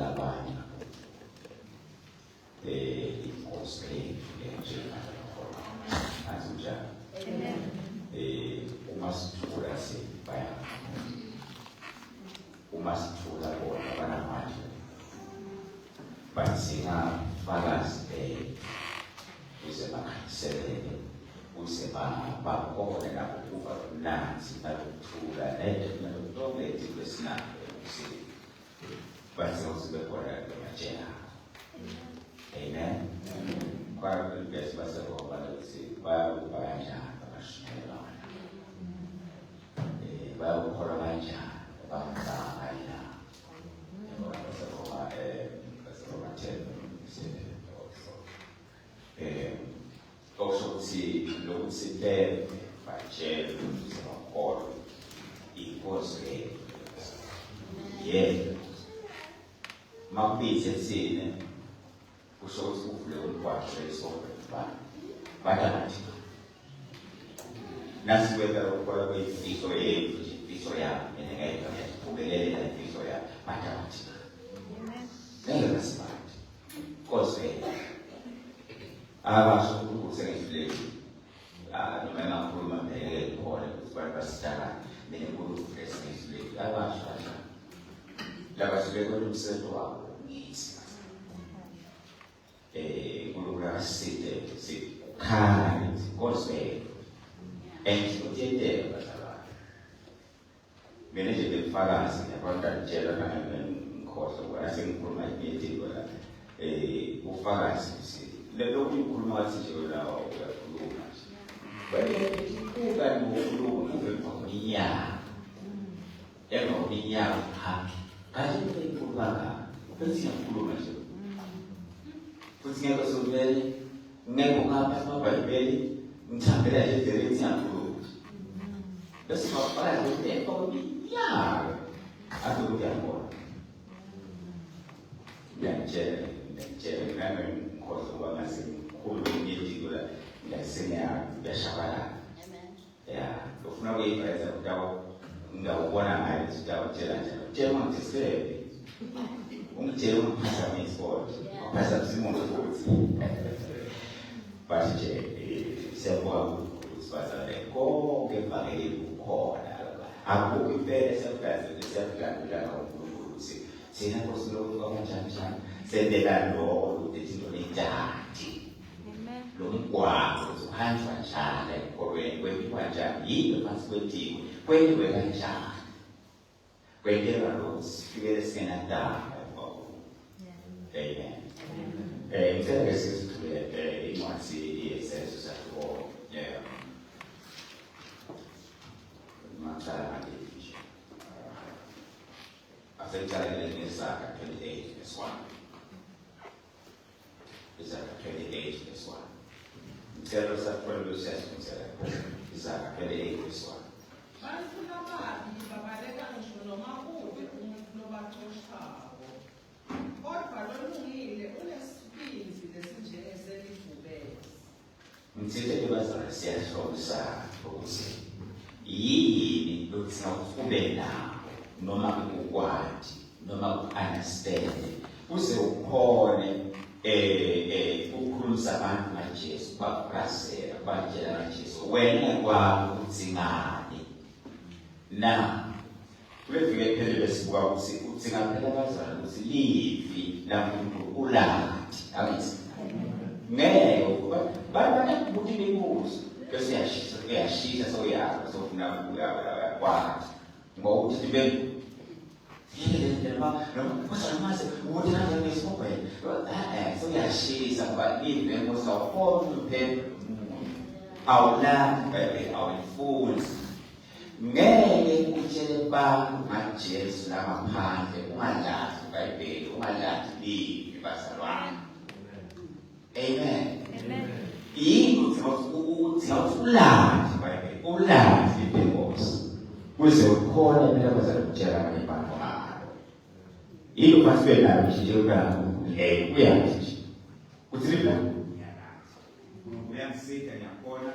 labanye inkosi njengalo azinjani. Uma sithula sibaya uma sithula bona banamandla basingafakazi ukuze bakhanyiselele ukuze babone nabo ukuva mnanzi nalokuthula nalokulethi kwesinabo ekuseni bathi bekhona lemajena. Amen. Kwa besi baseroba ukuthi bayakupha kanjani abashayela bayakukhola kanjani bamhlangana baseroba baseroba 10 okusho ukuthi lokuthi bebe batshele ukuthi bakholwe inkosi yena makubize thina kusho ukuthi uvule umgwaqo esonto bathi nasiweka ukukhola kwemfiso yethu imfiso yami ngeke ngiyiphumelele imfiso yami bathi ngeke basibathi inkosi abasho ukuthi ngifleki noma engakhuluma ngeke khona ukuthi bantu basidala nenkulumo esingifleki abasho laba sibekwe umsebenzi wabo ngithi kulula sithe sikhaya inkosi engizothethe bazalwane mina nje befakazi yabantu ngitshela ngikhohle ngoba sengikhuluma imeeting ngoba ufakazi lelo ukukhuluma wathi nje lawo uyakhuluma bayekuka ngokukhuluma ngeminyaka engeminyaka kanti uyikhuluma bese ngikhuluma nje futhi ngeke sovele ngeke ngapha amabhayibheli ngithambela nje direct ngiyakhuluma bese ngabhala ukuthi ngeminyaka azokuyabona ngiyatshela nami ngikhohle ukuba ngasengikhuluma ngezinto la ngasengiyashabalala. Ya ufuna ukuyiveza utawo ngawubona ngayo sitawutshela njalo tshela ngizisebe ungitshela ungiphazamisa isport uphazamisa imoto futhi bathi nje siyabonga ukuthi bazale konke evangeli kukhona akukho impela siyabhadala kakhulu ukuthi thina Nkosi lokho kanjani sendela lo ukuthi izinto nejati lo mgwaqo uhanjwa njalo ekolweni kwenziwa njani yini phansi kwetiko kwenziwe kanjani kwenzeka lokho sifikele singadala. Amen. Ngicela sisithule incwadi yesenzo sakho Mathala ngisho asentshalele ngesaka 28:1 Isaka 28:1 Ngicela sakhwelo siyasifundela Isaka 28:1 Bafuna bathi babaleka ngisho noma kube umuntu lobaxoshako kodwa lolungile unesibindi lesinjengeselivubele. Ngithethe bazalwane siyahlolisana ukuthi yini lokufuna ube nawo noma ukwazi noma uunderstand uze ukhone ukukhulumisa abantu ngaJesu bakrasela batshela ngaJesu wena kwakho uthingani na wefike phela besibuka ukuthi uthingaphela bazalwane ukuthi livi la muntu ulathi ayithi ngeke ukuba banakubuthi imibuzo bese yashisa soyakho sofuna ukuyakwazi ngokuthi libe noma kusamaze ukuthi kanjani ngesibhele soyashisa ngoba live ngosawukhona phela awulazi baby awuyifundi ngeke utshele abantu ngaJesu langaphandle ungalazi iBhayibheli ungalazi livi bazalwane. Amen. Yini ukuthi ulazi iBhayibheli ulazi iNkosi kuze ukhona mina bazalwane ukutshela abantu abo yini basibe nayo nje ubaba uyazi uthi liba uyamsika nyakhona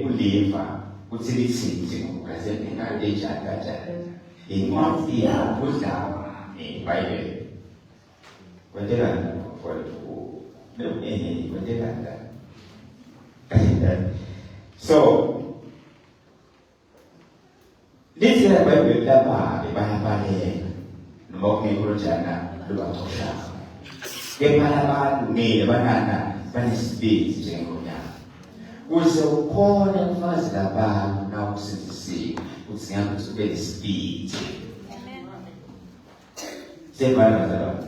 uliva uthi lithi ngokukaze ngale njalo kanjalo incwadi yakho udlala iBhayibheli kwenteka mfowethu kwenteka so lithi la Bible lapha bayabaleka noma kungekho njana lobaxoshana kepha abantu ngeke banana banesibindi njengonyana kuze ukhona umfazi labantu na ukusindisiwe ukuthi ngiyakuthi ube nesibindi sebhala zalapha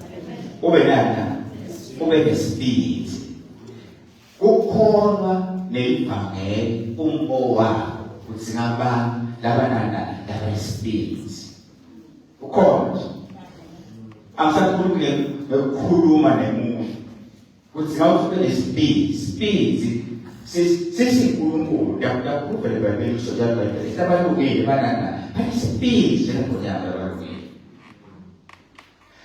ube nana ube nesibindi kukhona nelivangeli umbo wakho ukuthi ngabantu labanana labanesibindi ukhona akusakhulumile ukukhuluma nemuntu ukuthi ngawuthi nesibindi sesinkulunkulu ndakuphela eBhayibhelini sojalu Bhayibheli abalungile banana banesibindi njengonyana abalungile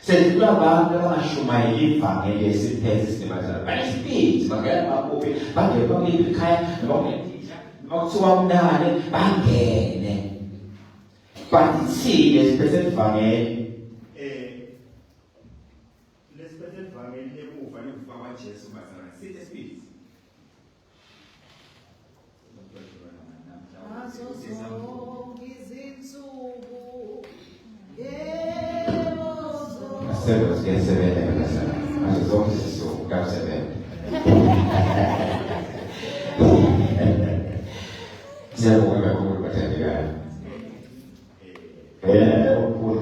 sendikula abantu abangashumayeli ivangeli esiphethe sinebazali banesibindi bangena makubi bangena kwakiphi ekhaya noma kuthiwa umnane bangene bathile siphethe ivangeli lesiphethe ivangeli lekufa nekufa kwaJesu bazalwane sithi esibindi Sebenarnya masih zonk sesuatu kau sebab. Saya bukan berkumul pada dia. Berkumul.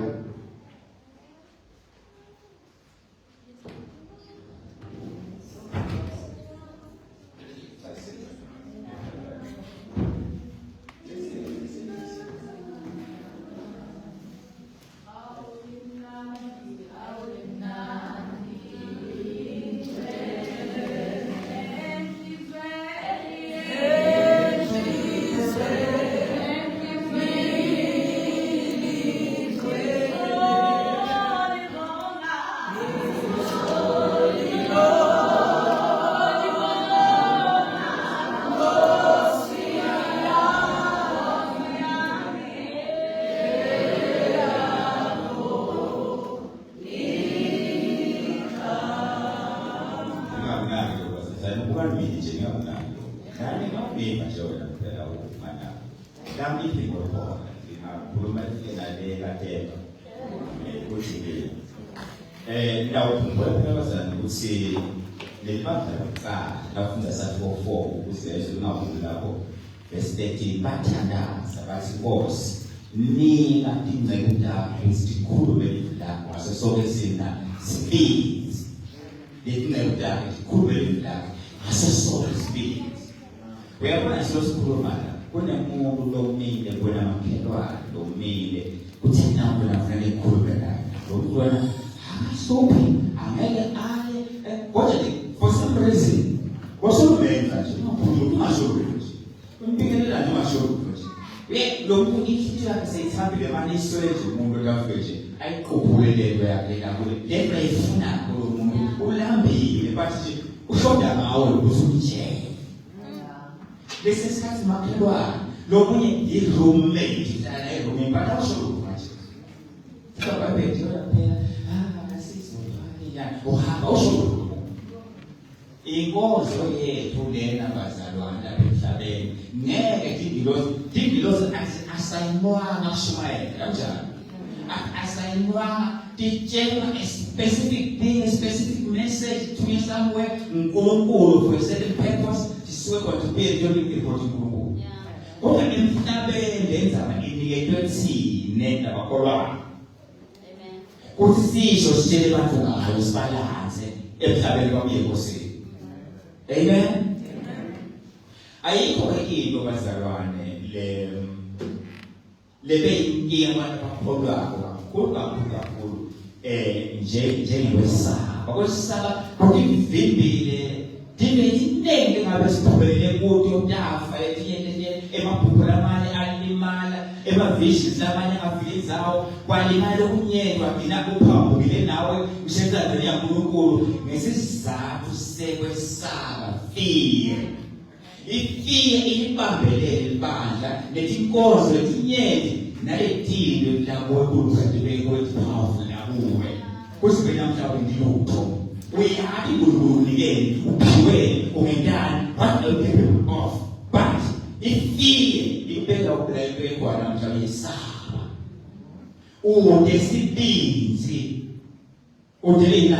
Bathandaza bathi Nkosi nika ingcebo yakho ukuthi ikhulume lakho ngaso sonke sina sibindi ingcebo yakho ikhulume lakho ngaso sonke sibindi uyabona sikhuluma kunemuntu lomile bona makhelwane lomile kuthi nawe nafanele ikhulume naye lo muntu wena akasophi angeke aye kodwa for some reason wasobenza nje ungasho umpikelela njengasho lokhu ikhitha seyithambile manje isweje umuntu kafeje ayiqophulelwe yakhe nakule lento ayifuna umuntu ulambile bathi ushoda ngawo usumtshela bese sikhathi makhelwane lomunye i-roommate la i-roommate batasho manje ngoba bethu phela asizolwana uhamba usho inkozo yethu lena bazalwane lapha emhlabeni ngeke dingilosi asayinwanga kushumayela kanjani asayinwanga titshelwa a specific thing, a specific message to somewhere uNkulunkulu for a certain purpose tisuke kwathuphela yonke report uNkulunkulu kodwa emhlabeni lenzaba iniketwe thine nabakholwayo amen kuthi sisho sitshele abantu ngayo sibalanze emhlabeni kwabuye nkosini amen ayikho into bazalwane lebe inkinga abantu bakholwayo kakhulu njengokwesaba kwesaba kuvimbile dinenge ngabe siphubelele kuthi yokuyafa etinye emaphupho lamanye alimala emavisions lamanye avizawo kwalimala okunyedwa mina kuphambukile nawe ushenza into yaNkulunkulu ngesizathu sekwesaba fear ifear ilibambelele ibandla letinkozo letinyenti naletilo lakuwe kuzathi bekuthi powerful nakuwe kusibena mhlawumbe ngilutho uyathi unikeni uphiwe ungentani what are you capable of but ifile ibeka ubuleke kwana mhlawumbe yesaba udesibinzi udelina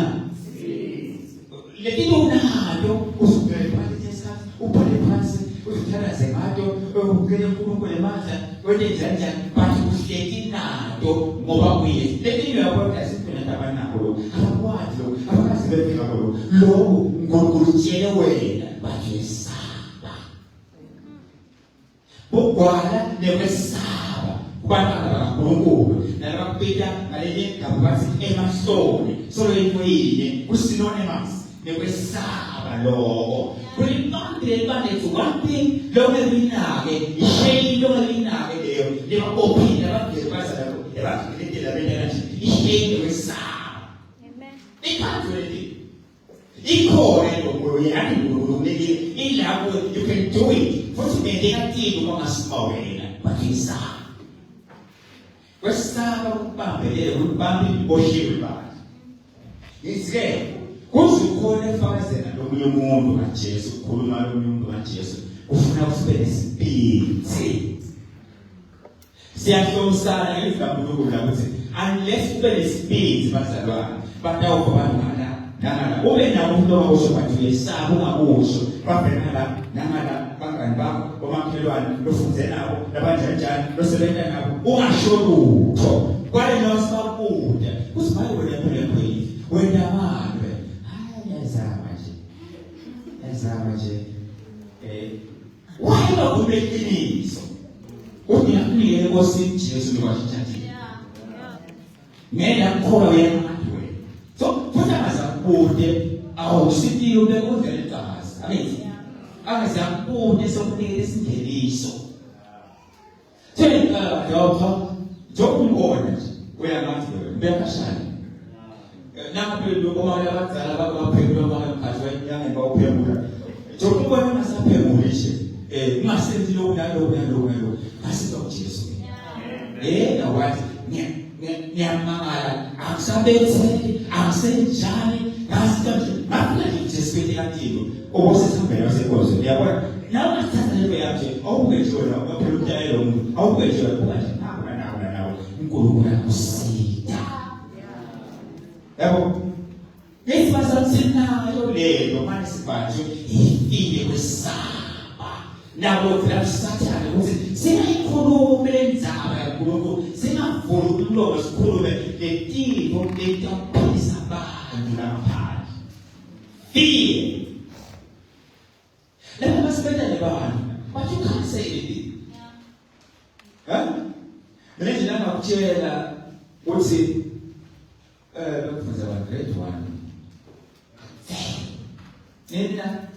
letino unalo usubele phansi esasa ubhale phansi uzithalaze ngato ukele uNkulunkulu emandla wende njani bathi uhleki nato ngoba kuye letino yabo asifuna nabanako abakwazi lo abakazi befika lo uNkulunkulu utshele wena bathi esaba bogwala nekwesaba kubantwana kaNkulunkulu nalabapita ngaleli gabasi emahloni so into yini kusinonymous nekwesaba lokho kulibambile banethu one thing lonke linake isheni lonke linake leyo libapophinda babheke bazalako ebafike labena nje isheni kwesaba amen ikhathole ikhona lokho yani ngokunike ilapho you can do it futhi bengekathini uma ngasimawela bakisaba kwesaba ukubambelele ukubamba iboshiwe bathi isike kuzikhona efakazela lomunye umuntu kaJesu ukukhuluma lomunye umuntu kaJesu ufuna usibe nesiphithi siyahlomisana ngezigambulo la ukuthi unless ube nesiphithi bazalwane batawuba bangana nangala ube nabo umuntu okusho bathi yesaba ungakusho bafena la nangala bangani bakho omakhelwane lofunze nabo labanjani losebenza nabo ungasho lutho kwale nosibabude usibaye wena phela wena manje yazama nje wayeba kubeqiniso unyakuniye Nkosi Jesu nikwashathi ngena khona wena manje so futhi awusithi ube undlela igazi abenzi angazakubude sokunikela isingeniso thela lapha jokungona nje uyangathi beyakashana nabe lokoma abazala baphekula bakhathwe yangemba uphemula jokubona ngasaphemulise ungasenzi lokho asiza uJesu nawathi ngiyamangala akusabetheli akusenjani ngasithi mafuna uJesu bethelantilo obosesambela wasekozo yabona nawe ungathatha lento yakhe awukezona waphela ukuyayela umuntu awukezona ukanje nawe uNkulunkulu akusita yabo nesibasathinayo lelo manje sibathi ifile kwesaba nabo kusathana ukuthi singayikhuluma lenzaba yaNkulunkulu singavuli ukuloba sikhulume letiko letaphisa abantu lapha fear laba basibetha lebantu but you can't say anything manje nami ngakutshela uthi lokufunza ba grade 1 nina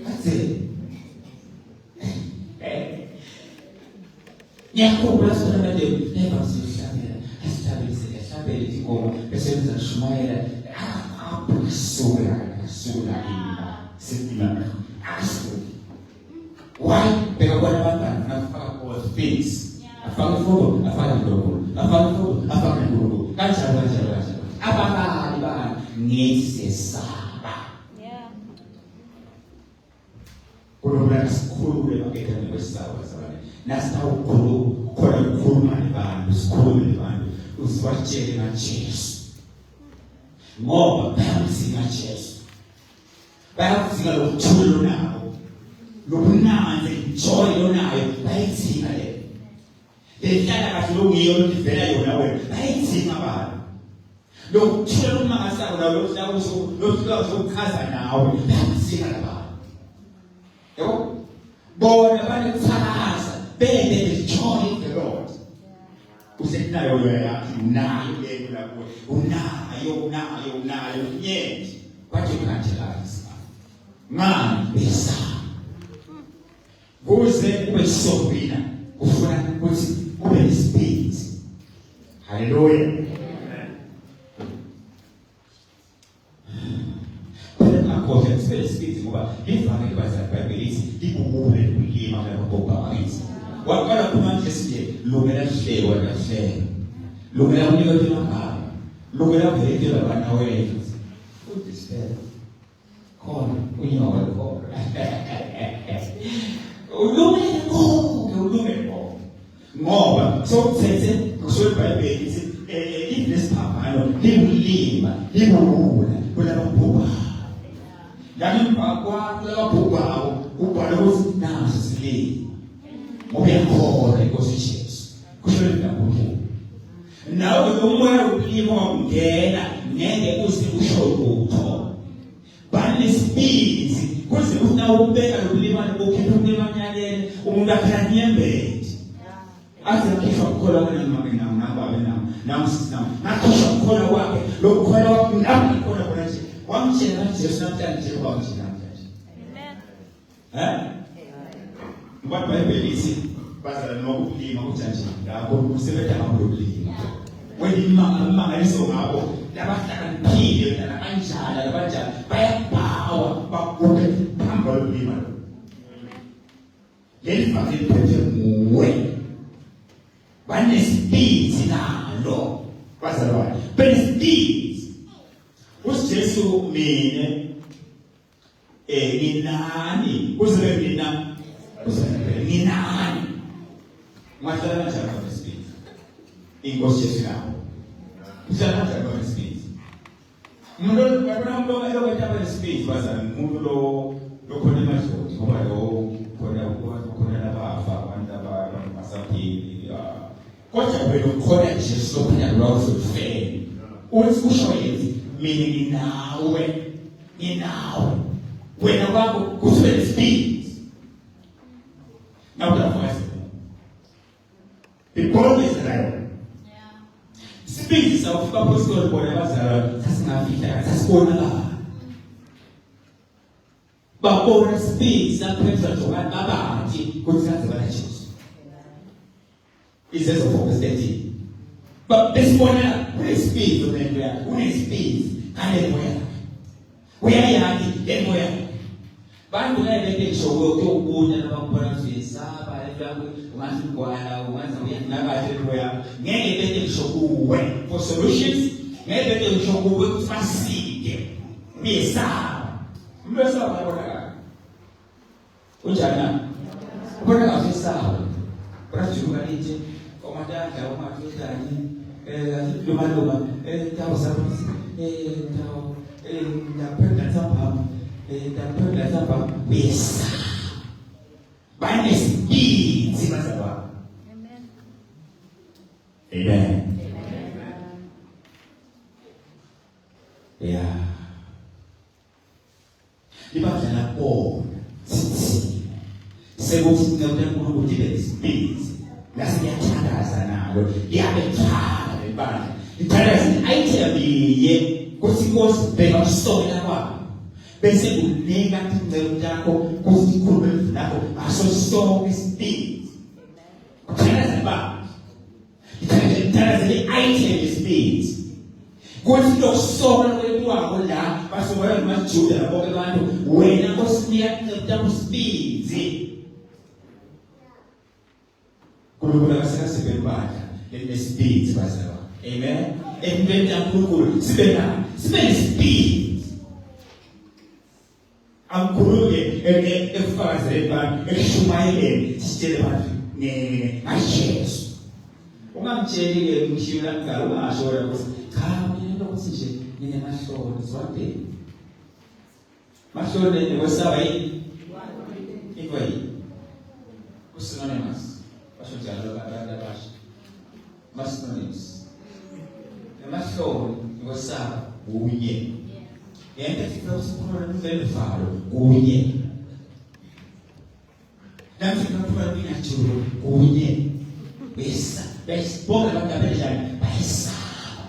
athi yakubula sona manje neba sihlabela asihlabele inkomo bese benza shumayela sula sifuna why bekabona abantwana nafaka all things afaka ifoto afaka ilogo afaka ilogo kanjalo ababali ba ngisesaba kulobula sikhulule bakhetha kwesaba sabane nasawukhulu khona ukukhuluma nabantu sikhulume nabantu usibatshele ngaJesu ngoba bayamsinga Jesu bayamsinga lokuthulo nawo lokunanze joy lonayo bayithinga le lehlala kahle lokungiyo livela yona wena bayithinga abantu lokuthulo lokumangasayo nawo lokufika ukukhaza nawe bayamsinga labantu yabo bona banekuthakaza bebe the joy of the Lord usekunayo yakhe unayo lento lapho unayo nyethi bathi ukanjelisa manje besa kuze kube sobina ufuna ukuthi kube ispeed haleluya akho sebe speed ngoba ivangeli bazaBhayibheli libukule kulima ngabobaba bakithi waqala kumanje sije lungela hlelo lungela unika imagama lokela phela bana wethu udisipele khona unyoka khona ulungile konke ngoba sokuthethe kusho iBhayibheli ithi inesiphamano libulima libubula kulababhubha yani mpakwa kulababhubha ubhala ukuthi naso silimi ngoba yakhona inkosi Jesu kusho iBhayibheli nawe umoya ulimo ungena ngeke uze usho lutho banesibindi kuze unawubeka lokulimana bokhipha umlimanyalene umuntu akhanyembele aze akhisha ukukhola kwena mamina nababe namsina nakhisha ukukhola kwakhe lokukhola kwakhe nakhona khona nje wamtshela Jesu namhlanje nje wamtshela namhlanje amen ngoba iBhayibheli ithi bazala nokulima kujanje lapho kusebenza ngokulima wenimangaliso ngabo labahlakaniphile labanjalo labanjalo bayabhawa baguqe phambi kolima leli fakhe liphethe muwe banesibindi nalo bazalwane benesibindi uJesu mine nginani kuze mina kuze nginani mahlala kanjani benesibindi inkosi Jesu nawo uhlala kanjani benesibindi umuntu lo elokuthatha benesibindi bazalwane umuntu lo khona emadloti ngoba lo khona labafa abantu abasaphili kodwa wena ukhona Jesu lokhanya lwawo ufele uthi usho yithi mina nginawe wena kwakho kuthwele speed now that was the problem is right speed is of apostol bona bazalwa sasingafika sasibona la babona speed saphetha zoba babathi kuthi sazibona Jesu is just a focus 13. But this morning, we speed to them where we speed and we are young, then we are. But we are making sure we go and about Saba, once in a while, once a week, never everywhere. Maybe making sure we wait for solutions, maybe making sure we will succeed. We are. We are. Which are not. What are we saying? Praticamente comandante o matutani luma tawo sabisi tawo da penda zamba wesa bane speed zimazaba amen yeah libadala bona sisi sekuthi ngiyakubona ukuthi bespeed lasiyathandaza nalo liyabethana lebandla lithandaza ayithembiye kusinkosi bheka usokela kwakho bese kunika ingcebo yakho kusikhulume nakho aso sonke ispeed uthandaza lebandla lithandaza le-item speed kuthi lokusokela kwethu wakho la basokela nomajuda bonke abantu wena nkosinika ingcebo yakho speed kulubula kasikasebenzi bakhe lespeed bazalwa amen emntwini yankulunkulu sibe speed amkhuluke ekufakazele abantu ekushumayeleni sitshele abantu ngaJesu ungamtsheli-ke ngishila mdala ungasho wena ukuthi cha mina ukuthi nje nginemahloni ziwadeni mahloni nekwesaba yini into yini kusinonymous basho abasha masonymous emahloni nekwesaba kunye yente sifuna ukusikhuluma nemvelo kunye namthi kuphuma ingajulu kunye besa besibonga abantu abanjani bayisaba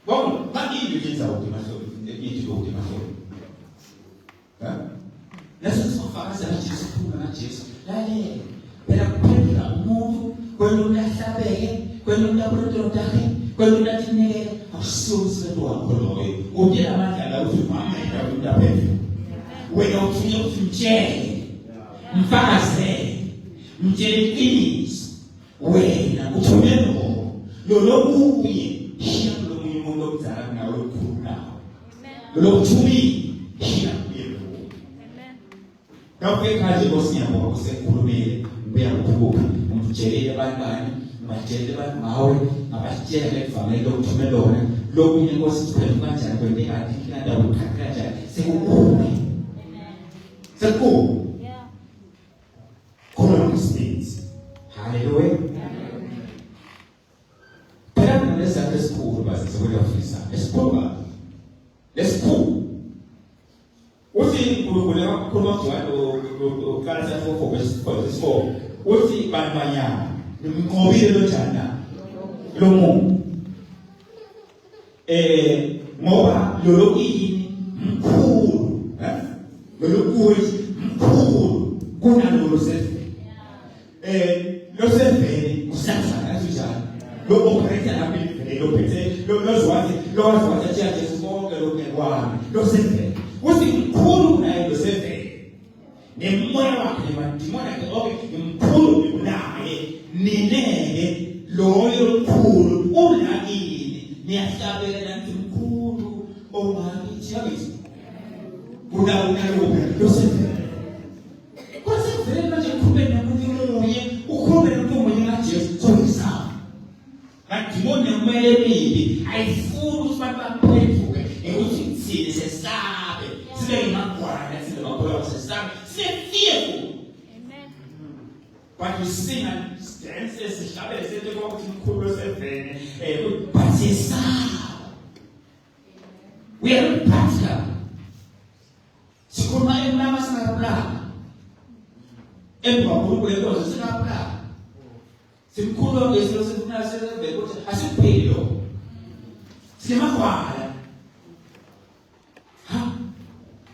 bonke bakini ngenza ukuthi mahloni ithi ukuthi mahloni naso sifakaza Jesu kuphuma na Jesu lalela phela kuphendula umuntu kwelulahlabeke kwelulabrototake kwelulatineke akususi wakho loyo uthi amandla la uthi mamela utaphendula wena ufike umtshele mfakaze mtshele iqiniso wena uthumelo lo lokuye shiya lo lokuzala nawe lokukhulu nawe. Lokuthumi hila kuye. Kawufike kanje ngosiyabonga kusekhulumile ubuya ukubuka umjelele abantwana bajelele abantu mawe abatshela lekufanele lokuthumela lona lokunye inkosi siphela kanjani kwente ngathi indawo ukhathi kanjani sekukubi. Sekukubi. Khona umsebenzi. Hallelujah. Phela lesakhe esikhulu base sokulafisa. Esikhulu. Lesikhulu. Uthi ukhuluma njalo uqalisa for 4 uthi banibanyana ngqobile lo jana lo mu ngoba lo yini mkhulu lo kuyi mkhulu kunalo sefe lo sefe kusasa kanjani lo operator lapha livele lo phethe lo zwathi athi Jesu bonke lo ngekwami lo sefe uthi mkhulu naye lo sefe nemoya wakhe madimona ke oke mkhulu naye nineke loyo mkhulu unakini niyahlabela nti mkhulu ongakithi yakithi una lo sefe kwasevele manje ukhulumela nomuntu omunye ukhulumela nomuntu omunye kaJesu soyisa madimona kumele bibi ayifuni ukuthi abantu baphethuke ukuthi thina sesabe sibe ngagwana sibe ngaphola sesabe sibe fearful. Amen. But we sing and dance sihlabele sethe ukuthi mkhulu sevene but sesabe we are practical sikhuluma emlama singabula emva kokulekoza singabula simkhulu ngesilo sifuna sezevele ukuthi asiphilo simakwala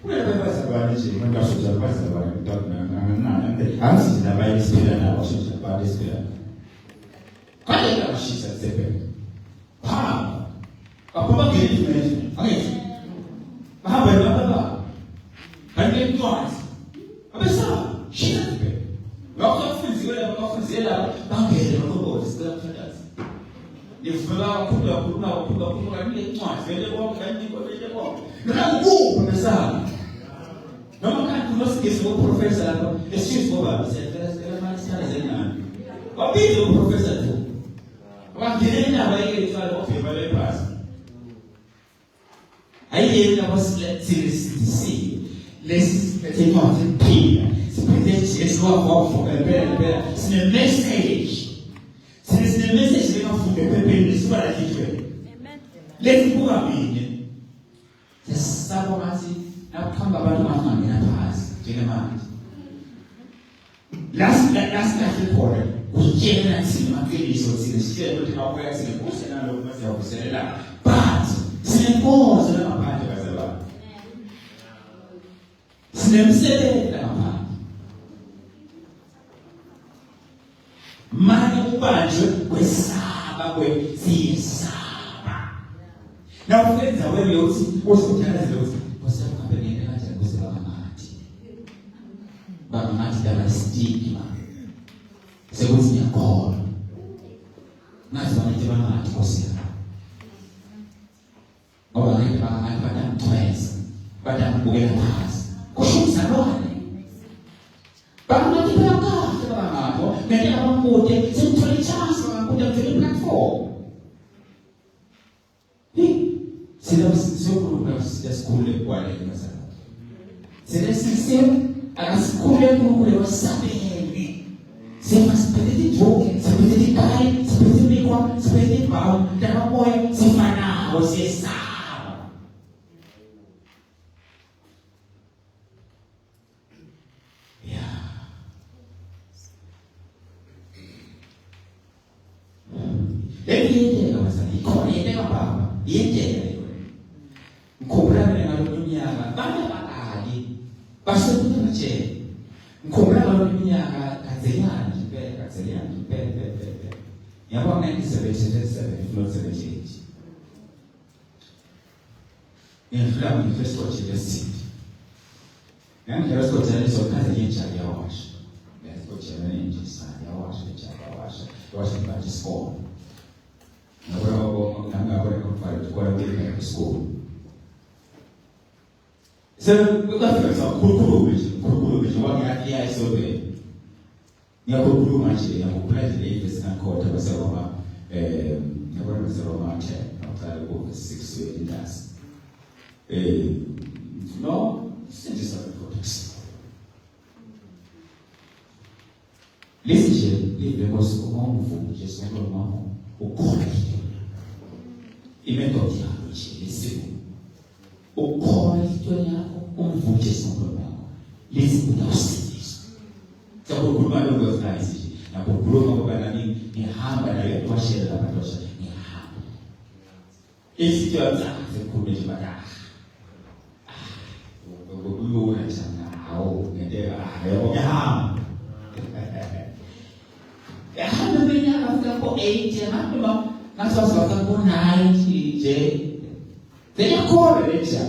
Uya bebasa bani nje ngasho basa bani mntana angisina bayisela nabo sho bayisela kale ngashisa sepe apoma ngeli manje angithi bahamba lapha kanti twice abesa shisa sepe bakufunzela bangele ngoba sikela fantasy Nifuna kukhula kanile incwadi vele konke kanti konke konke. Noma ukuphi mesana. Noma kanti unosigisi ngoprofessor lapha esizwe ngoba siyafela manje sanezengane. Wabize uprofessor tu. Wangena bayethwala ofika le pasi. Ayiyena wasilesi lesincwadi phila. Siphethe Jesu wakho phela sine message. Since the message they have to prepare this for a teacher. Let's go up in the Sabbath. Now come about my money and pass. Take a mind. Last report, we can't see my goodness or see the spirit of our works in the post and I look myself to but Singapore is not a part of us. Sinem said that. Mane ubanjwe kwesaba kwesisaba. Na ufenza wewe uthi uzokuthalaza uthi wasaba ngene kanjani kuseba ngamathi. Baba ngathi daba stigma. Sekuthi ngiyakholwa. Ngathi bangathi bangathi kusela. Ngoba ngeke bangathi badamthwesa. Badambukela phansi. Kusho uzalwane. Bangathi bayakhala bangapho. Mene abamude simthola ichance bangakude kuvele platform. Sizokhuluma sikhule kwale masana. Sinesisem akasikhule kunkule wasabene. Semasiphethe ijo, siphethe ikai, siphethe imikwa, siphethe ibhawu, ndabamoya sifanayo siyesaba. Yendlela wasani khona yendlela baba yendlela ngikhumbula mina ngalokunyaka bakali basebenza nje ngikhumbula ngalokunyaka kadzelana phela yabona 1977 not 78 ngifika ngifesto chelsea ngangijala sikhothela sokaze yenjalo yawasha lesikhothela yenjisa yawasha yawasha manje score. Now, ngakho konfare ukona ke school. So ukafika sakhulukhulu nje wangathi yayisobe. Ngiyakhuluma nje ngiyakupledge le court abasaba ngiyabona besaba 10 awuqala ku 6 welindas. No, since something for this. Listen nje because umvumo nje sokoma ukhona imethod yakho nje lesimo. Ukhona into yakho umvumo nje sokoma. Listen uyawusindisa. Sakukhuluma lokho nice nje. Nakukhuluma ngoba nami ngihamba nayo kwashela abantwana ngihamba. Isithi yathatha sekhulu nje baka. Uyona sana hawo ngenteka yabo ngihamba. Yahamba benya after ko 8 yahamba ngasoza ko 90 nje. Seyakhona leja.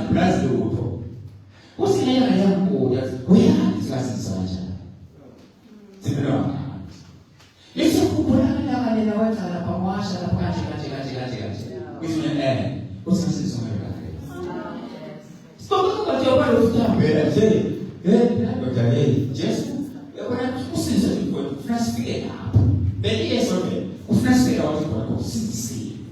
Plus lokho. Usinaya yambuya uyanisasisa njani. Sibona. Lesikubona ngale na wathi lapha kwasha lapha kanje. Kusinye usasisa Stop about your wife to tell me, but just usiza for first figure up. Then yes, okay. First figure out for consistency.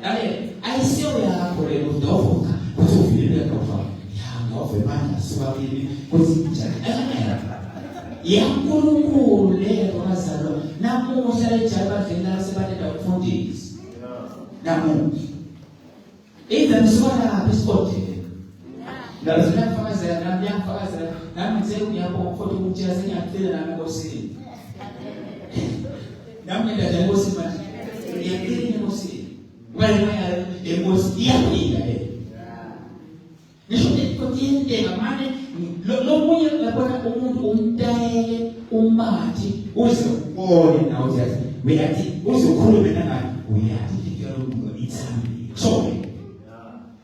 I see ya for a little dog. What's over here? Yeah, no, the man is swapping. What's Yakulu le Rasalo. Namu Sari Chaba Fina Sabata for days. Namu. Even Swara Biscotti. Lazima faza na mia faza na mzee yako foto mcheza ni akili na ngosi. Na mimi ndio ngosi basi. Ni akili ni ngosi. Wale ngosi ya pinga Nishote kotiende ngamane lo moyo la bwana umuntu umdayele umati uzobone na uzazi. Uyati uzokhuluma naye uyati fikiro itsambi. So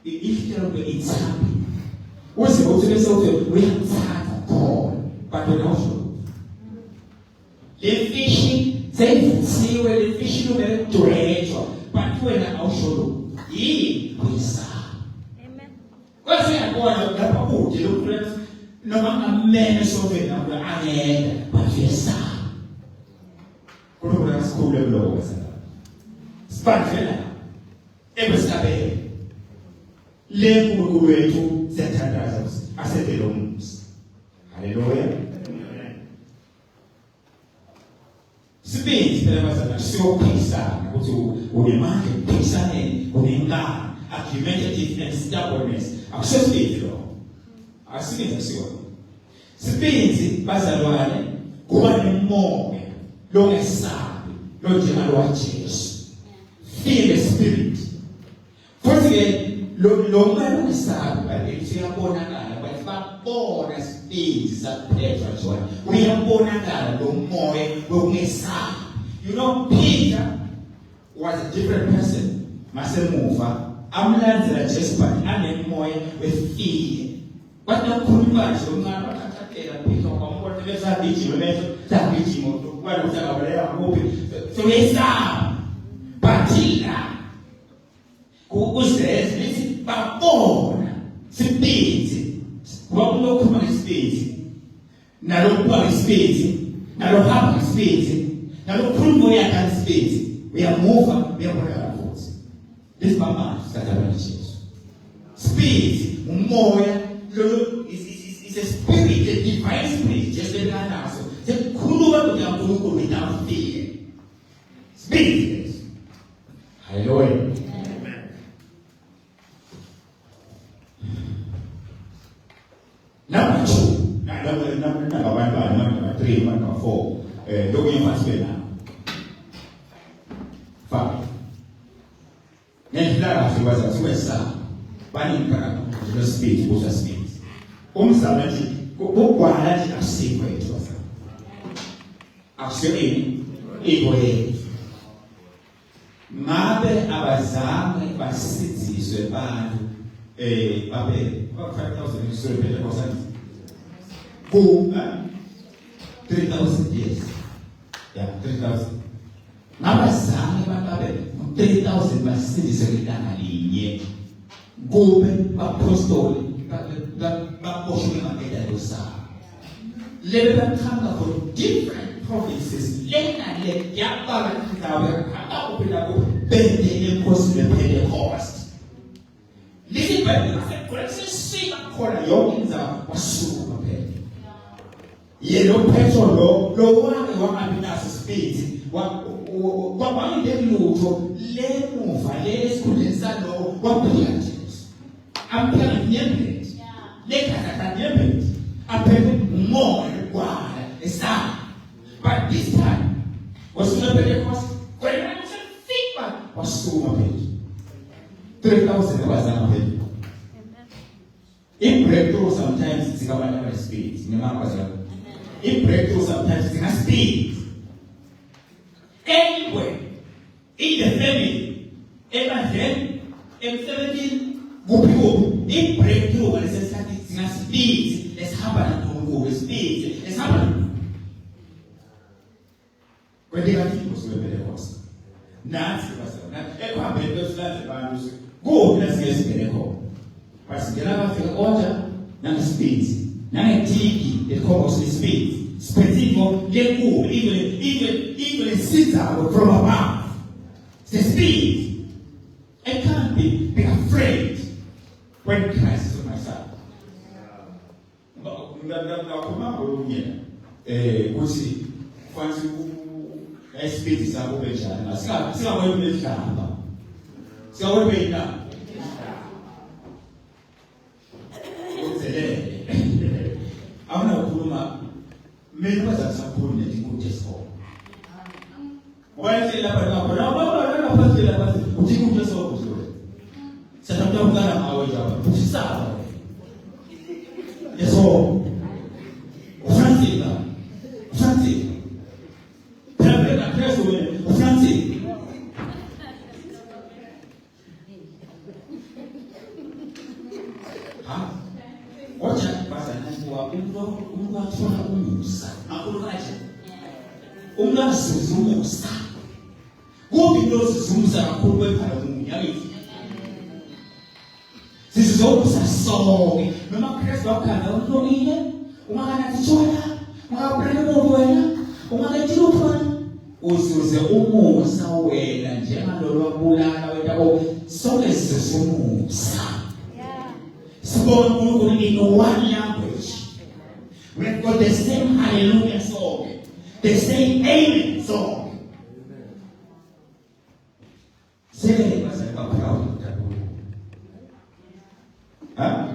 ifikiro itsambi. What's the ultimate we have Paul, but we also the fishing, they see where the fishing will to but when I also ye we saw. Amen. What's the point of the book? You look no man men so very now but we saw. Program school of law was Spanfella. It was a le mukuru wetu zetandaza asetelo mumsi. Haleluya. Sipendi pela mazana sio pesa ukuthi unemanje pesa unengana argumentative and stubbornness akusebenzi lo. Asibenzi sio. Sipendi bazalwane kuba nemoya lo ngesabi lo njalo wa Jesu. Feel the spirit. Futhi lo manje usabi bathi uyabonakala bathi babona speed saphezwa jona uyabonakala lo moya wokungesabi. You know, Peter was a different person. Masemuva amlandzela Jesu but anemoya with fear. But now khuluma nje umncane wakhathathela Peter kwambona lesabijima leso sabijima kwalo usakabaleka kuphi so yesaba bathina kuzeze lithi babona siphithi wakulokhuluma ngesiphithi nalokuba ngesiphithi nalohamba ngesiphithi nalokhuluma yakhe ngesiphithi uyamuva uyabona futhi lesibamba sathana Jesu spirit umoya is a spirit, a divine spirit, just like that. So, the Kulu without fear. Spirit. Hallelujah. Amen. Number 2. Number 1, number 3, number 4. Look at what's going on. 5. Then that was a suicide. Banning the spirit was a spirit. Umsalaji kukwalaji asikwe ethosa akuseni iboye ngabe abazange basiziswe abantu babe 5,000 isiphethe kosanti ku 3,000 years yeah 3,000 ngabazange babe 3,000 basindise ilanga linye kube apostoli baboshwe ngamandla yosana lebe bakhanga from different provinces lena le yabala indawo yakhanga kuphela kubende enkosi lePentecost leli Bible asekhulisa sima khona yonke indaba wasuka phela yelo Petro lo wake wangabi naso speed kwamanye lutho lemuva lesikhundleni salo kwabuya Jesu amphela nyembezi lekhaya nyembezi aphethe umoya kwala esana but this time was not Pentecost when I was feedback was so much 3,000 abazange phela in breakthrough sometimes it's about speed in breakthrough sometimes it's not speed anywhere in the family, evangelii, emsebenzini, kuphi in breakthrough lesesithathe singaspeed lesihamba noNkulunkulu speed lesihamba kwendekathi usubePentecost nathi basana ekuhambeni kwesihlanje abantu kuphi la singezibele khona basingena bafika konja nangespeed nangetiki lekhombosi speed spezimo lenkulu even sinzayo from above the speed I can't be afraid when Christ is on my side ngakhuluma ngolunye kuthi fansi speed sabo benjani singawena behlamba singawena beyina uzelele awuna ukukhuluma mina bazakusakhulu netinkude so wathi lapha lapha phansi lapha utinkude so kuzwe sathatha ukala ngawe jaba usisaba yeso uFrancina Pembela Kristo uFrancina wacha basa nangwa umntu athola umusa akulukaje umntu asizumusa kubi into sizumusa kakhulu kwephala umuntu yakithi sizokusa sonke noma Kristo wakhanda uhlonile ungakanathi tshona ungabrele umuntu wena ungalethi luphana usuze umusa wena njengalolo wabulala wena sonke sizumusa spoken in one language. We've got the same hallelujah song, the same amen song. Say, was I proud of that? Huh?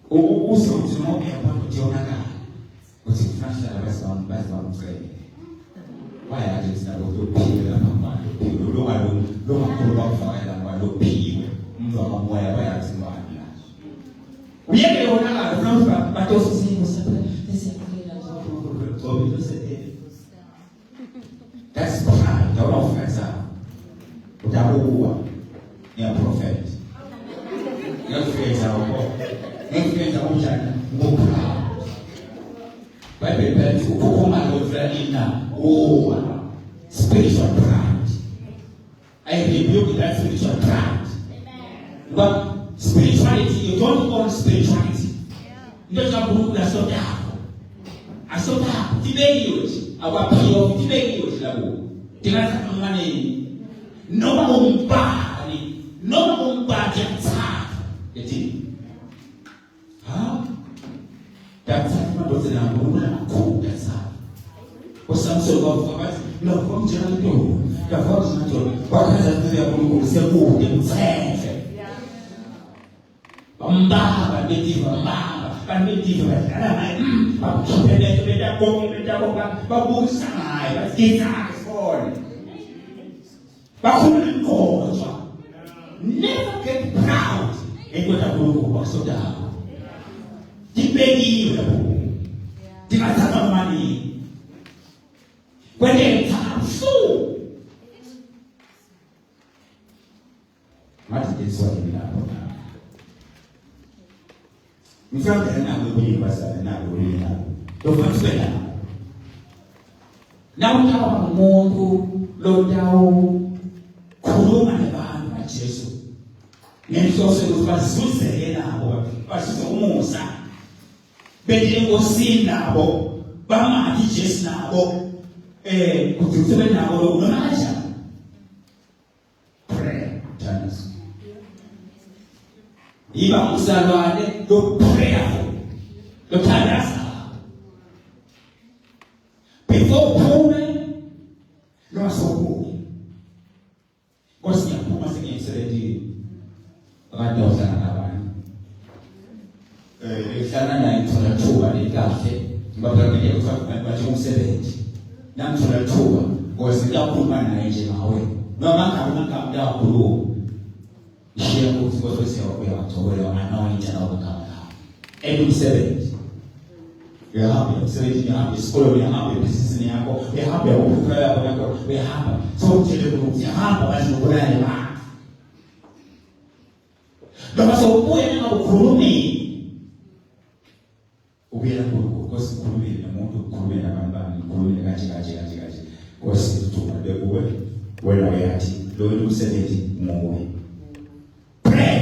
Also, to know about Jonah, was in France, I was on Basman Trade. Why I just not to people and people don't pull up fire and one look people. Uyeke yona la bato sizingo sapha lesiyakela zobo that's pride don't offense utabuwa ya prophet ya kufikia umjana ngokhala Bible says ukukuma lofralina spiritual pride I rebuke that spiritual pride. But spirituality, you don't call spirituality. You don't have to do so that. I saw that. Tiberius, our pio, Tiberius, Tirasa money. No body, no body attack. Huh? That's what was in our own. That's how. For some sort of us, no, from General. The first natural. What has a people who say, oh, they Mbaba mediva mbaba mediva beda babusa naye basikisa phone bakhuluma inkozo never get proud enkoda kuloko basodayo dibekiwe dingathatha mali kwende thafu mati deswa ilapho mfaka na wewe basa na wewe na tofauti sana nawutaba ngumuntu lotawu khuluma nabantu kaJesu ngenhloso yokuthi bazuzeke nabo basuze umusa bedile enkosini nabo bamathi Jesu nabo kuthi usebe nabo noma kanjani pray thanks iba usalwane lo prayerful lo thandaza before uphume noma sowuphume Nkosi ngiyaphuma sengiyiselethile abantu ohlala nabantu ehlala naye ngithola thuba lekahle ngibabhekele ukuthi bathi umsebenzi namthola thuba Nkosi ngiyaphuma naye nje ngawe noma ngabe ngiyakhuluma ishiya ukuthi Nkosi uyawathokola anointing awukama umsebenzi uyahamba umsebenzi uyahamba isikole uyahamba ibhizinisi yakho uyahamba ukufika yakho uyahamba so utshele ukuthi uyahamba kahle ngokubona abantu noma sowubuye ngakukhulumi ubuyela Nkosi ukhulumile nomuntu ukhulumile nabantu ukhulumile kanje Nkosi uthuba bekuwe wena uyathi lo umsebenzi ngowe pray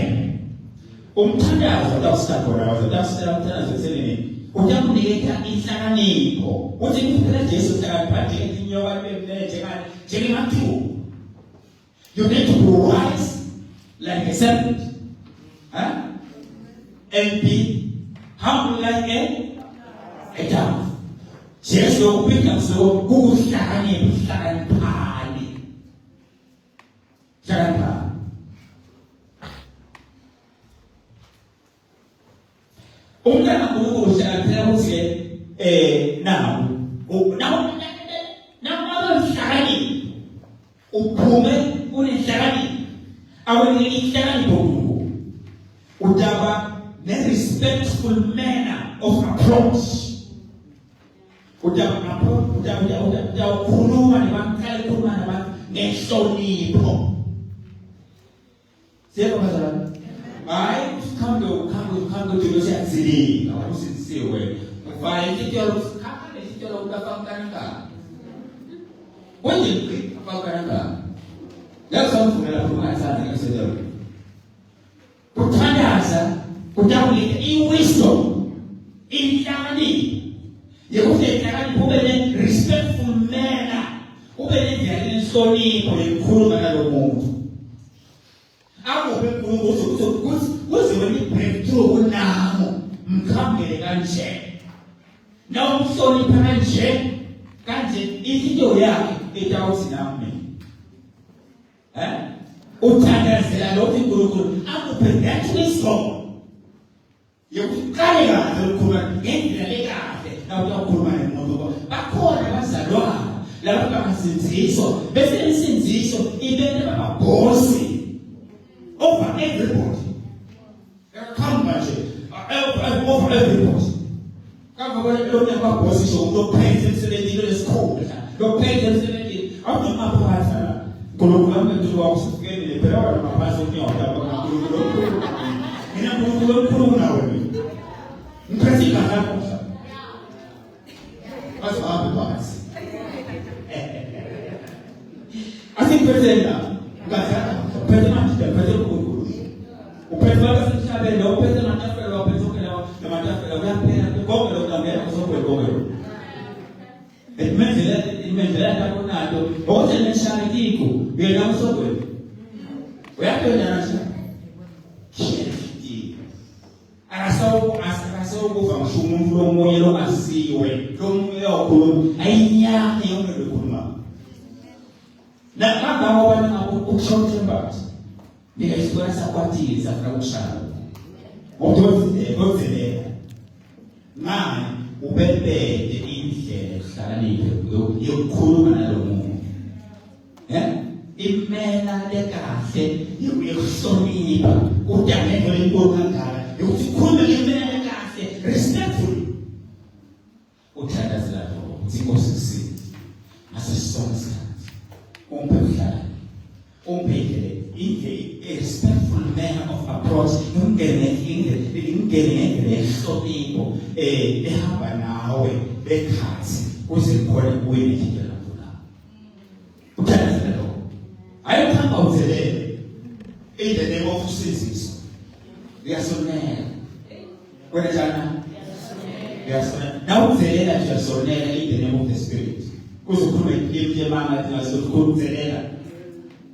umthandazo awusithatha wona awusithatha seleni uyakunika inhlakanipho uthi kuphela Jesu uhlakaniphile inyoka lebethe kanti njengemathuba you need to be wise like a serpent and be humble like a dove Jesu ukuphinda so kuhlakanipha umntana uNkulunkulu uhlakaniphela ukuthi nawo nahlakani uphume unehlakani awene ihlakanipho udaba ne-respectful manner of approach udaba ukhuluma nabantu ngehlonipho siyeba bazalwane hayi uhambe uthi uyazilinga usisiwe ufaya isitolo khapha nesitolo ubafakana wenje afakana lakusavumela kumazana ngesitolo kuthandaza kudawulika i-wisdom inhlakani yekuthi inhlakani kube ne-respectful manner ube nendlela enhlonipho yokukhuluma nalo muntu akube ukuthi kuziwe ni-breakthrough kunamo mkhambele kanje na umhlonipha kanje into yakhe itawuthi nami uthandazela lokhu uNkulunkulu akuphe that wisdom yokuqala kahle ukukhuluma ngendlela ekahle na ukukhuluma nomuntu bakhona abazalwana labo bangasinziso bese isinziso ibene bababhosi over everybody. Come back over everybody. Come over every position. No pain, sensitivity, no scope. No pain, sensitivity. I'm not my partner. Colombian to walk again in the power of my passion. And I'm going to go now with me. Impressive happens. That's how it was. I think President President upenda sasa leo upenda matafala leo upenda na matafala yapenda kwa leo kamera kwa leo imejela kwa nado wote ni shariki bila msoko yapenda nasa shiriki arasau kwa mshumu lo moyo asiwe lo moyo kulum ainya yone kuluma na kama wana ukshonte mbati nikaisikuwa sakwati za frakushana otozeleka ngani ubebede indlela kuhlakaniphe yokukhuluma nalo muntu imena lekahle yokuhlonipha udaneko lenkulu kangaka yokuthi khuluma imena lekahle respectfully uthandazela lokho ukuthi Inkosi isini asisonke isikhathi umphendula umphendele a respectful manner of approach ngene ehlonipho ehamba nawe bekhathi kuze khona kuwe nendlela in the name of Jesus. Uyasonela. Wena njana? Uyasonela. Now uzelela uyasonela in the name of the Spirit. Kuzokhuluma iklip yemanga athi ngasokuzelela.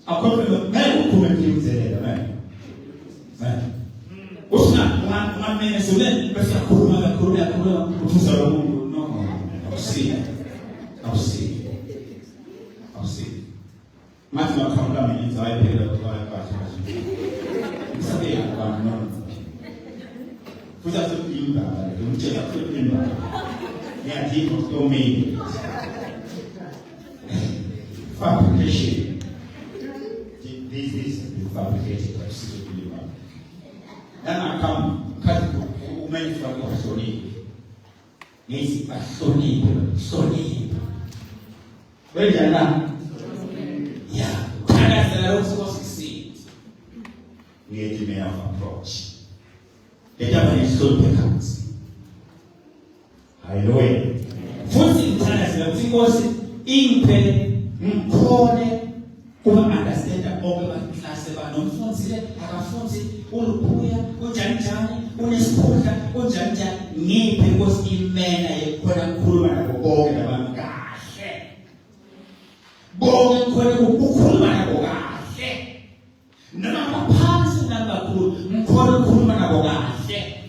Akhona ngeke ukhulume iklip uzelela, man. Usuna ngamene sole bese yakhuluma ufuza lo muntu no. Awusi. Mathi makhamula mina inzayo phela kahle. Ngisabe abantu no. Fuza sokulimba, ngimtshela sokulimba. Ngiyadinga uStomeni. Fabrication. This is fabricated by sokulimba. Then I come cut umeni from Sony. Yes, but Sony. Where you are? Yeah, that's the Lord supposed to succeed. We had the man of approach. The devil is so becomes. Hallelujah. First in China, because in Mpone, kuma understand that all the class about non funzi, akafunzi, ulupuya, unjanjani, unespoka, unjanja, ni because imena yekona kuluma na kuboga na bangahe. Boga kwenye ukuluma na bogahe. Nana mapansi na bakulu, mkono kuluma na bogahe.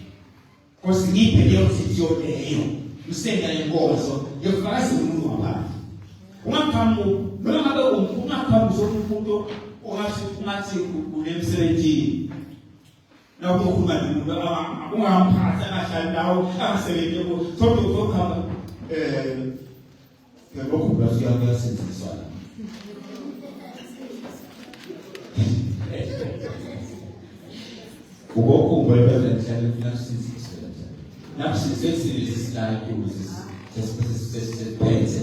Kosi nipe leo sitio leo. Msenga yengozo, yofasi mungu wapani. Ungakambu, ungakambu sokumuntu ongathi kunemsebenzi. Na ukukhuluma nomuntu ungamphatha ahlala nawo angasebenzi ko sonke ukukhamba ngekho basiya kuyasenziswa. Ukho ngwebeza nhlale kunasiziswa. Nakusiziswa sesiphethe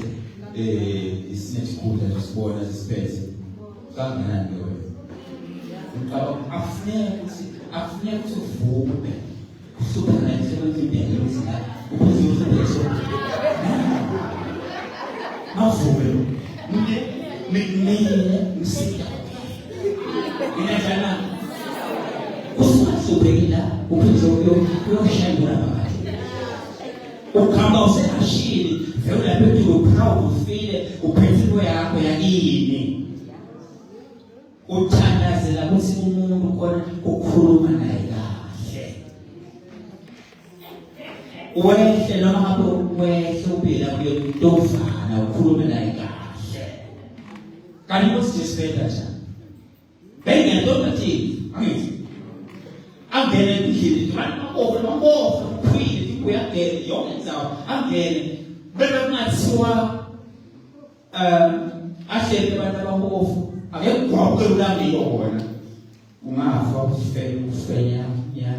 isinetikuda sibona sisiphethe kanganani wewe afune ukuthi uvume usubona nje impilo uzina ukuze usebenze mavume msika inajana usubela uphinde uyoshandula phakathi ukhamba usenashili vele lapho uproud ufile uphethwe yakho yakini uthandazela ukuthi umuntu khona ukukhuluma naye kahle wehle noma ngabe wehle ubila kuyo ntofana ukhulume naye kahle kanti ukuthi sisiphetha njani bengento bathi angithi angene endlini manje uphile uyangena yonke indzawo angene bebe kungathiwa ahlele abantu abahofu akekugwaqe ulamile wona ungafa ufenya ya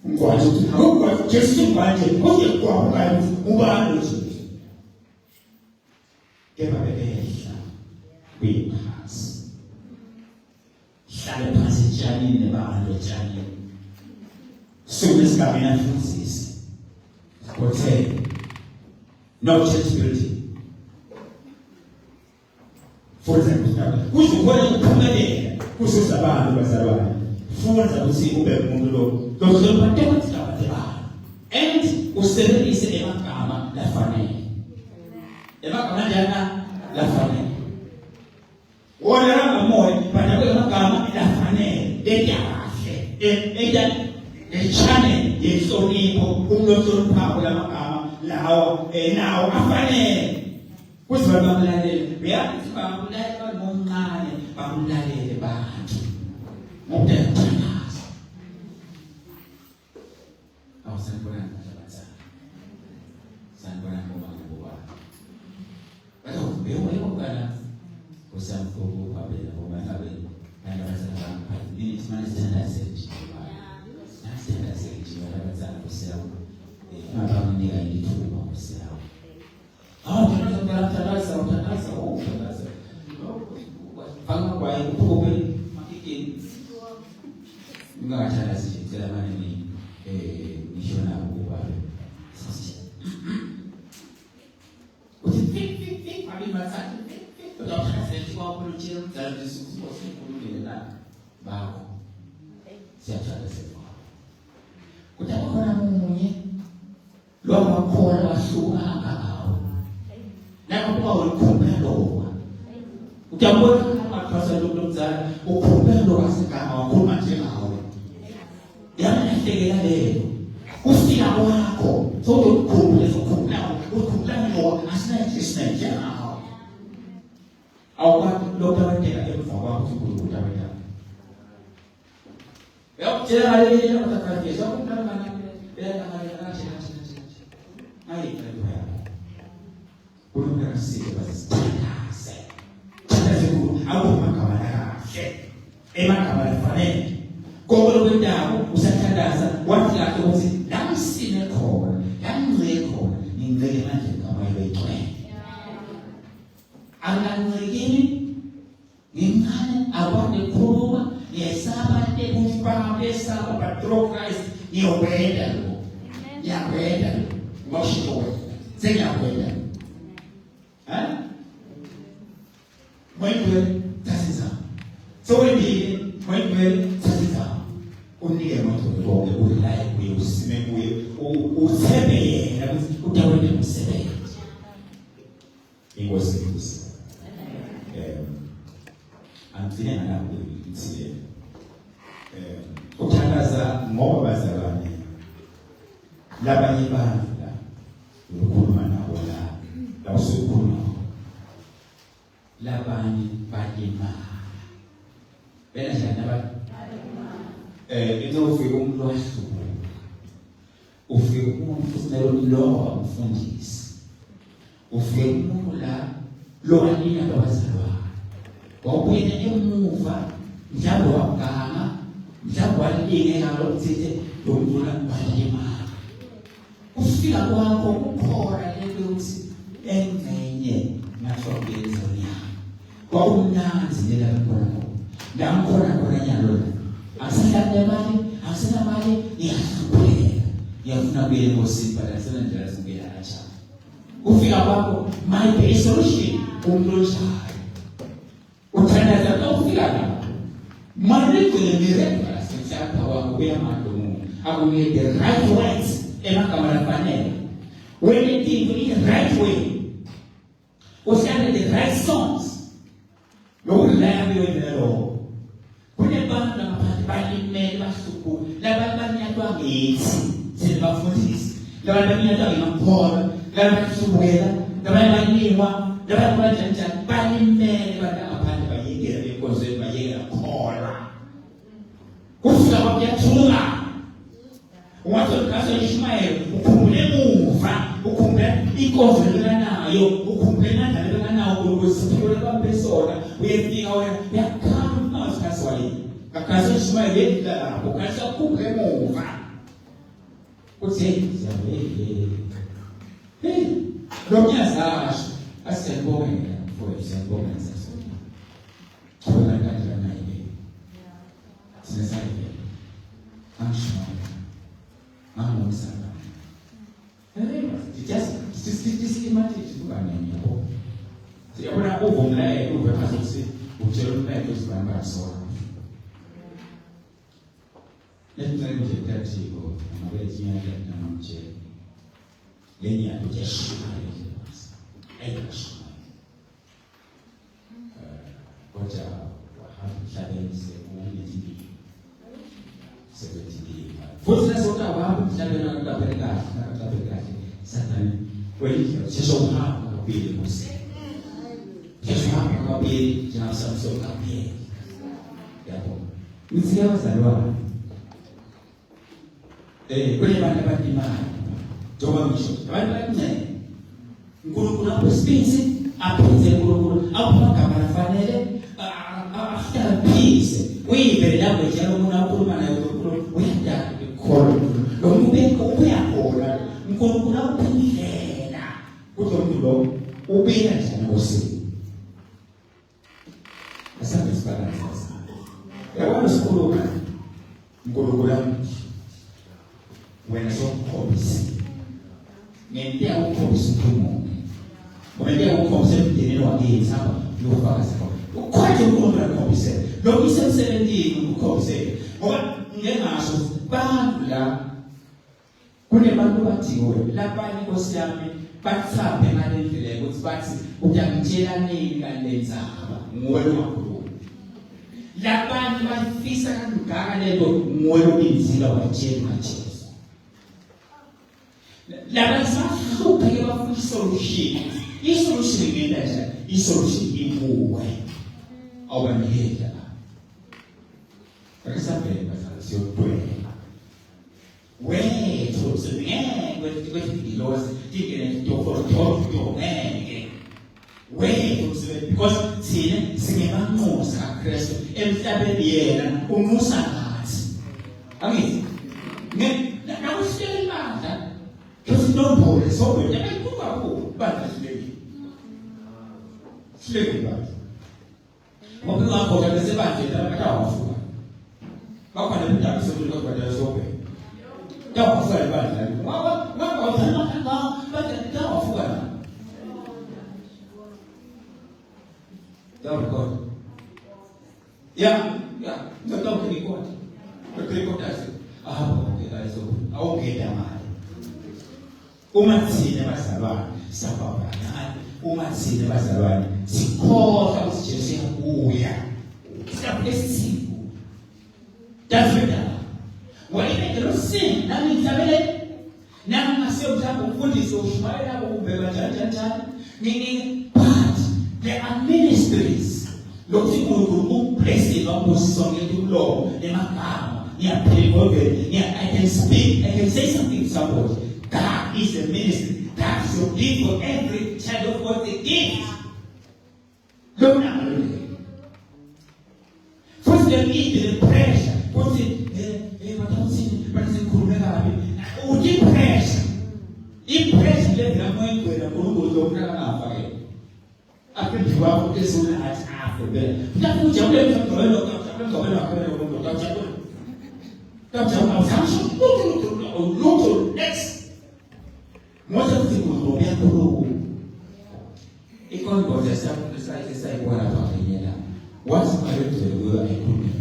ungwaje ukuthi akugwaje Jesu manje kuzegwaqe kahle ubani uzothi keba bebehla kwiphasi hlale phansi etshanini nebantu etshanini sunesigabeni afundisi kothe no church building. For example, kuzukona ukuphumelela kususa abantu bazalwane. Funza ukuthi ube umuntu lo lokuzobathatha abantu. And usebenzise emagama lafanele. Emagama njana lafanele. Wona ngamoya bana kwemagama lafanele. Ekahle. Echane yesonipho umlosonipho lamagama lawo nawo afanele kuthi bamlalele beyathi bamlalele nomncane bamlalele bantu ngokuthandaza awusanibona ngabathatha sanibona ngoba batho bewayokana kusamfuku babela ngoba ngabazana phakathi isimane sithandaze Abamunika ithuba usiyawo. Uthandaza. Fanga kwaye kuphobe makikeni. Ungathandazi nje cela manje ngisho nabo kuba. Uthi abi mathathu. Uthatha sethi kwakho utshela umdala ukuthi usikhulumile la bakho. siyathanda sefa kuthiwa khona umunye lo wakhona wahluka ngawo lapho kuba ulikhumbelo utambona akufasa lokumzala ukhumbelo wasigama wakhuluma njengawe yamhlekela leyo ufika kwakho sokukhumbula ukhumbula lo asina isina njengawe awuba lokutaweteka emva kwakho ukutaweteka yakutshela leyo utakafisa ukumntana Ai, unomna sike basithathe. Thatha ku awumagama kahle. Emagama lafanele. Konke lokwendawo usathandaza wathi kahle ukuthi namisine khona, yangceke khona, ngingceke manje ngama yegcwele. Angangcekeni ngimane abone khuluma, yesaba tekufaka besaba patro Christ, ngiyobenda lo. Ngiyabenda lo. Washiwe sengiyakwenda mwenye tasiza sowendi mwenye tasiza unike motho bonke ulilaye kuye usime kuye uthebe yena utawende umsebenzi ingozi kusi angifike ngalapho ngithi uthandaza ngoba bazalwane labanye bantu ukukhuluma nabo la usukhuluma labanye balima bena njani into ufike umuntu wahluka ufike umuntu usinelo lo umfundisi ufike umuntu la lo alina abazalwa wawuyena emuva mhlawumbe waganga mhlawumbe walinge ngalo uthithe lo muntu la balima ufika kwakho ukhona lento ukuthi engenye ngahlobeza nyama kwawunanzi lelapho khona nyalo asiyane mali asina mali ngiyahlupheka ngiyafuna kuye enkosini balasena njalo singela acha ufika kwakho my best solution umloshayo uthandaza la ufika la mali kule miremba sithatha wakho kuyamandomo akunike the right words emagama lafanele when you think in the right way usiyane the right songs lokulaya kwendelo kune bantu lapha balimele basuku labantu banyatwa ngithi sibafundisi labantu banyatwa ngemaphola labantu basubukela labantu banyiwa labantu banjani balimele bantu aphandle bayekela enkonzweni bayekela khola kufika kwakuyathula Uwathokaso Ishmael ukhumbule muva ukhumbule inkonzo lenayo ukhumbule nandale nawo ukusiphiwe kwabesona uyefika yakhala usikhathi waye akaso Ishmael yedla ukhathi ukhumbule muva uthi yabe lo myazasho asiyabonga for siyabonga sasa khona kanjani naye sinesayile angishona sana. Just systematic kubani yabo. Siyabona uvumlaye uvemazisi utshela umntu usibamba sona. Let's nje tatiko ngabe inyanga namanje. Lenya kujashima lezi. Ayashima. Koja wahamhlabenze uyithi 70 futhi nasota abantu mhlawumbe nakutapeleka Satan kweli sio hapa kabili Musa kesho hapa kabili jana Samson kabili yapo msikia wazalwa kwenye bantu imani toba misho abantu ngulukula kuspinsi aphenze ngulukula apha kamarafanele after peace uyibela kwejalo umuntu akhuluma naye uyadala khona lo muntu uyakhona uNkulunkulu awuphindela kuzo umuntu lo ubika njani ngosini asabe sibalance sasa yabona sikhuluma uNkulunkulu wena sokhombisa ngentea ukhombisa umuntu ngentea ukhombisa emndenini wakhe hapa lofaka sakho ukwaje uNkulunkulu akhombise lo isemsebenzini ukhombise ngoba ngengasho bantu la kunebantu bathiwe labanye Nkosi yami bathambe ngale ndlela ukuthi bathi uyangitshela nini kanenzaba ngowe wakhuluma labanye bafisa kangaka lento ngowe inzila watshela ngaJesu labanye bahlupha ke bafuna isolution ngenda nje isolution ibuwe awubanihela akasabheka siyodwela wethu singeke kwezigilosi tingene to ngeke wethu because thina singebanxusa kaKristu emhlabeni yena umusa ngathi angithi nakusitshela imandla kusinombole sokwethu ayibuka ku bandla sileki bandla ngoba ngakho ke sebandla abatawafuka bakhona indaba sokuthi kodwa sokwethu tawafuka bandla ngaba uthanda bandla tawafuka God. Yeah. Don't talk to God. But God does it. Okay, that is okay. I won't get that man. Umatsine bazalwane sababana. Umatsine bazalwane. Sikhoza ukuthi Jesu uyabuya. Siyablesiwe. Davida. Wayeke lo sin nami ngizabele. Nami ngasiyomthanda ukufundisa ushayela ukubheka njani. There are ministries. Lokuthi ublessing opposition ngelulo lemagama. I can speak. I can say something to somebody. God is a ministry. God is your gift for every child of God. The gift. Don't know. First, they need the pressure. Put it. What I'm saying, but it's a cool pressure. Impression that I'm going to the Aku jawab ke sunnah after that. Tapi jawab dia kalau look next. Masa tu tu dia tu. Ikon boleh saya buat apa ini lah. What's my role? I couldn't.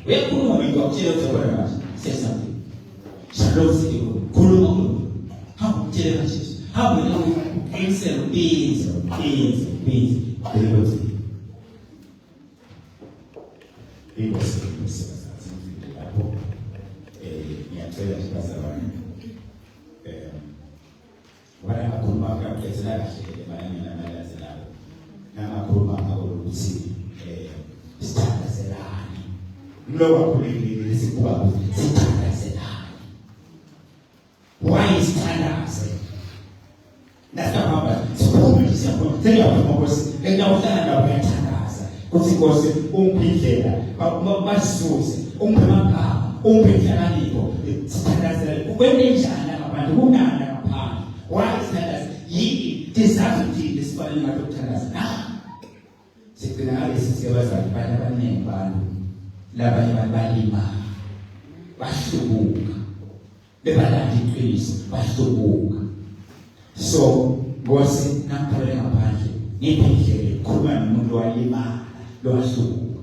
We couldn't have been got jail to say something. Shalom siku. Kulung. How jail is? How we know himself beings. Deliberately. People say niatela kibazalwane. Wala makhuluma kaphethela kahle emayini namalazi lawo. Namakhuluma ukuthi sithandazelane. Mlo wakhulekile lesikuba sithandazelane. Why sithandaze? Nasihamba siphume siyabona sengaphumkosi endawohlala ndawo yathandaza kuthi Nkosi umphindlela basisuze umphemagama umphindlanipho sithandazela ukwenenjani abantu kunana ngaphandle why sithandaza yini disability lesifana ngalokuthandaza sigcina ngalesi siyabazali abantu abaningi abantu labanye balima bahlubuka bebalanda iqiniso bahlubuka. So, Nkosi namphalela ngaphandle ngiphendlele khuluma nomuntu walima lo wahlubuka.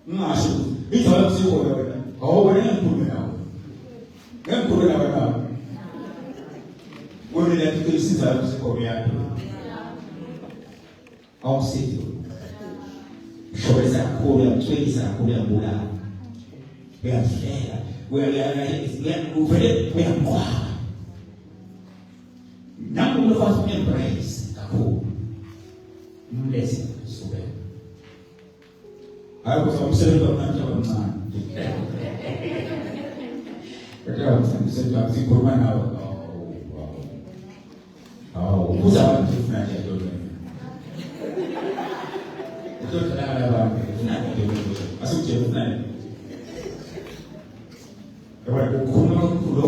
Ngasho ithola kusiko wena. Awubona ngikukhuluma nawe. Ngikukhuluma nawe. Wona la tukusiza kusiko yakho. Awusithi. Shobeza khulu yamthwisa khulu yambula. Uyahlela. Uyamqwa. Nangu mlofasi embrace kakhulu. Mlesi sube. Hayo kwa msendo wa mtu mwana. Ndio msendo wa sikuruma nao. Kuza watu fulani ndio. Ndio tala baba. Ndio. Asije fulani. Kwa kuna kulo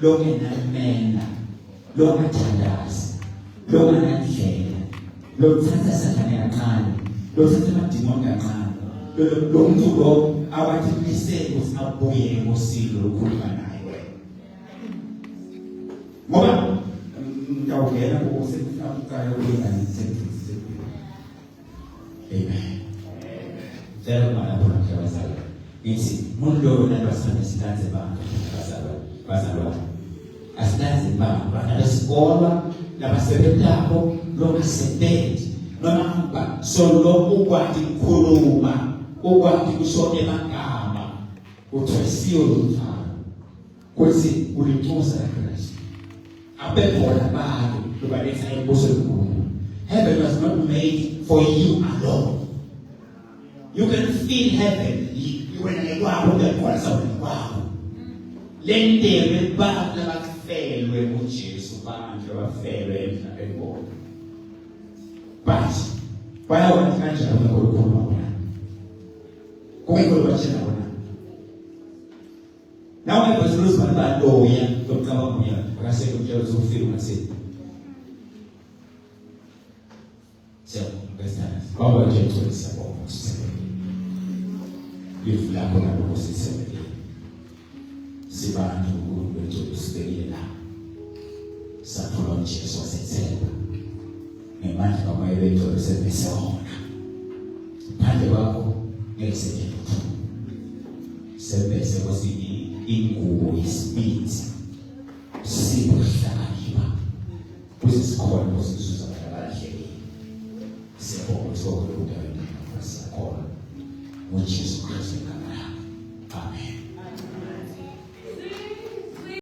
longe na mena. Lo mathandazi lo nandlela lo tsatsa sathane kancane lo tsatsa amadimoni kancane lo muntu lo awathi kuliseke abuye enkosini lokukhuluma naye wena ngoba ngawungena ngokusekufanele ukulinganise. Amen. Zero mana bona kuyabazala Ngithi umuntu lo nabasana sidanze banga bazalwa asidanze banga nalesikolo labasebenzayo lokusebenza noma solo ukwathi ukukhuluma ukwathi kusho emagama uthwesiwe umfana kuthi ulicuza Kristu abekhona abantu lobaletha embuso enkulu. Heaven was not made for you alone. You can feel heaven when you are with the corazón. Wow. Lendere ba la bafelwe mo Jesu ba bafelwe emhlabeni wonke. But bayawathi kanjalo ngokukhuluma bona. Kuyikho bashela bona. Nawe bazuluzi baloya lokucaba kuya akase kutshela uzofika ungasethi. Baba nje siyabonga usisebenzele. Lifu lakho nalokho sisebenzele. Sibantu uNkulunkulu usibekile la. Sathola uJesu wasethemba. Ngemandla kamoya wethu esebenzisona. Phandle kwakho ngeke sithembe. Sebenzise kwesini ingubo yesibindi. Sibuhlakanipha. Kusikhona kusizuza abalahlekile. Siyabonga ukuthi uNkulunkulu uDavid ngasikhona. uJesu Kristu